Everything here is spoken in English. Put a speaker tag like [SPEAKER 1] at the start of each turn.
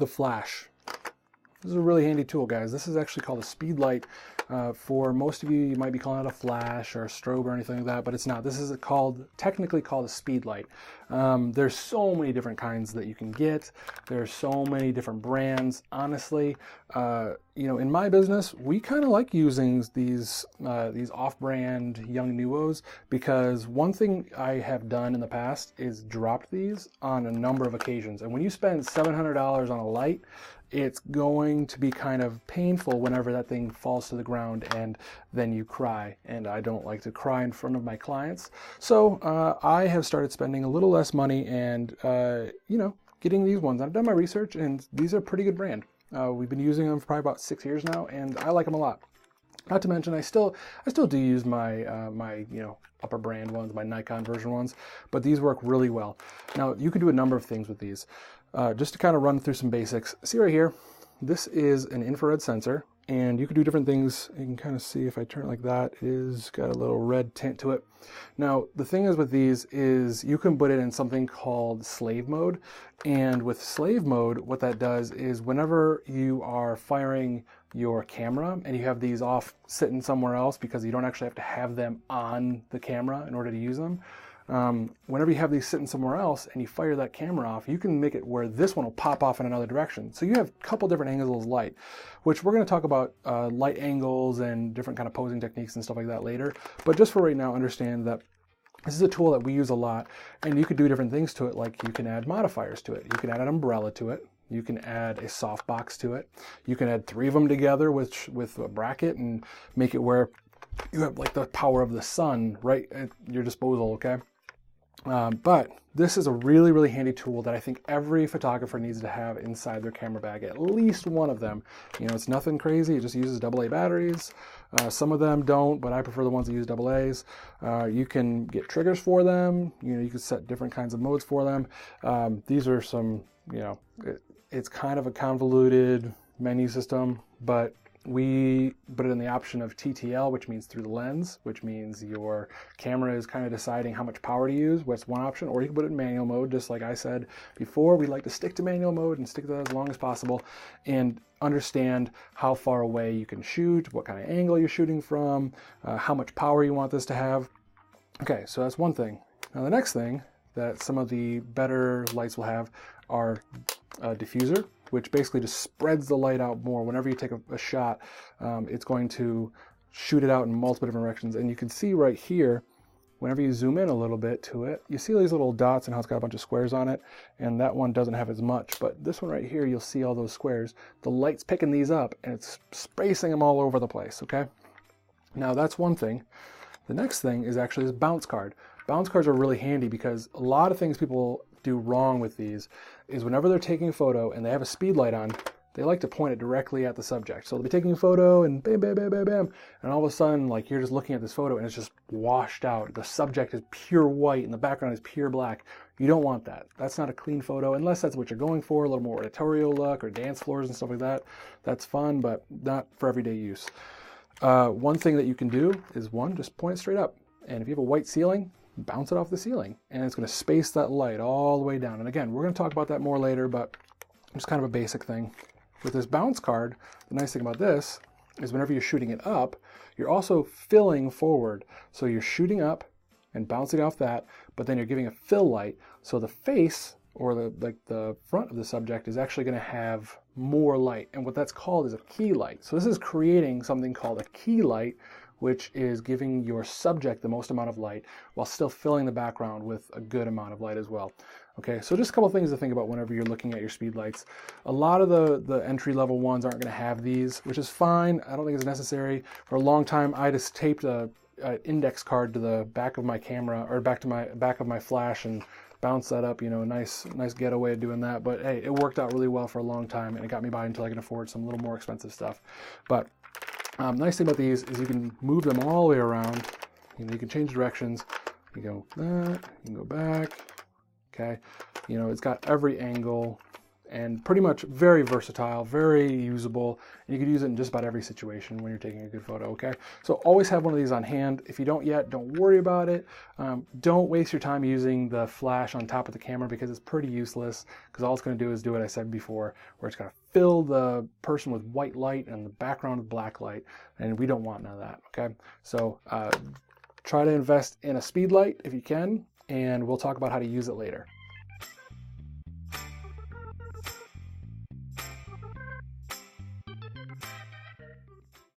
[SPEAKER 1] the flash. This is a really handy tool, guys. This is actually called a Speedlight. For most of you, you might be calling it a flash or a strobe or anything like that, but it's not. This is technically called a Speedlight. There's so many different kinds that you can get. There's so many different brands. Honestly, you know, in my business, we kind of like using these off-brand young nuos, because one thing I have done in the past is dropped these on a number of occasions. And when you spend $700 on a light, it's going to be kind of painful whenever that thing falls to the ground and then you cry. And I don't like to cry in front of my clients. So I have started spending a little less money and, you know, getting these ones. I've done my research and these are a pretty good brand. We've been using them for probably about 6 years now, and I like them a lot. Not to mention, I still do use my my upper brand ones, my Nikon version ones, but these work really well. Now you can do a number of things with these. Just to kind of run through some basics. See right here, this is an infrared sensor, and you can do different things. You can kind of see if I turn it like that, it is got a little red tint to it. Now the thing is with these is you can put it in something called slave mode, and with slave mode, what that does is whenever you are firing your camera and you have these off sitting somewhere else, because you don't actually have to have them on the camera in order to use them. Whenever you have these sitting somewhere else and you fire that camera off, you can make it where this one will pop off in another direction. So you have a couple different angles of light, which we're going to talk about light angles and different kind of posing techniques and stuff like that later. But just for right now, understand that this is a tool that we use a lot, and you could do different things to it. Like you can add modifiers to it. You can add an umbrella to it. You can add a softbox to it. You can add 3 of them together with a bracket and make it where you have like the power of the sun right at your disposal, okay? But this is a really, really handy tool that I think every photographer needs to have inside their camera bag, at least one of them. You know, it's nothing crazy. It just uses AA batteries. Some of them don't, but I prefer the ones that use AA's. You can get triggers for them. You know, you can set different kinds of modes for them. These are some, you know, it's kind of a convoluted menu system, but we put it in the option of TTL, which means through the lens, which means your camera is kind of deciding how much power to use. That's one option. Or you can put it in manual mode, just like I said before. We like to stick to manual mode and stick to that as long as possible and understand how far away you can shoot, what kind of angle you're shooting from, how much power you want this to have. Okay, so that's one thing. Now the next thing that some of the better lights will have are a diffuser, which basically just spreads the light out more. Whenever you take a shot, it's going to shoot it out in multiple different directions. And you can see right here, whenever you zoom in a little bit to it, you see these little dots and how it's got a bunch of squares on it. And that one doesn't have as much, but this one right here, you'll see all those squares. The light's picking these up and it's spacing them all over the place, okay? Now that's one thing. The next thing is actually this bounce card. Bounce cards are really handy because a lot of things people do wrong with these is whenever they're taking a photo and they have a speed light on, they like to point it directly at the subject. So they'll be taking a photo and bam, bam, bam, bam, bam, and all of a sudden, like, you're just looking at this photo and it's just washed out. The subject is pure white and the background is pure black. You don't want that. That's not a clean photo unless that's what you're going for, a little more editorial look or dance floors and stuff like that. That's fun, but not for everyday use. One thing that you can do is just point it straight up. And if you have a white ceiling, bounce it off the ceiling, and it's going to space that light all the way down. And again, we're going to talk about that more later, but it's kind of a basic thing. With this bounce card, the nice thing about this is whenever you're shooting it up, you're also filling forward. So you're shooting up and bouncing off that, but then you're giving a fill light. So the face or the front of the subject is actually going to have more light. And what that's called is a key light. So this is creating something called a key light, which is giving your subject the most amount of light while still filling the background with a good amount of light as well. Okay, so just a couple things to think about whenever you're looking at your speed lights. A lot of the entry-level ones aren't going to have these, which is fine. I don't think it's necessary. For a long time, I just taped an index card to the back of my camera, or back of my flash, and bounce that up. You know, nice getaway of doing that. But hey, it worked out really well for a long time, and it got me by until I can afford some little more expensive stuff. But nice thing about these is you can move them all the way around. You know, you can change directions. You go that, you can go back. Okay, you know, it's got every angle, and pretty much very versatile, very usable. And you could use it in just about every situation when you're taking a good photo, okay? So always have one of these on hand. If you don't yet, don't worry about it. Don't waste your time using the flash on top of the camera because it's pretty useless, because all it's going to do is do what I said before, where it's going to fill the person with white light and the background with black light, and we don't want none of that, okay? So try to invest in a speed light if you can, and we'll talk about how to use it later.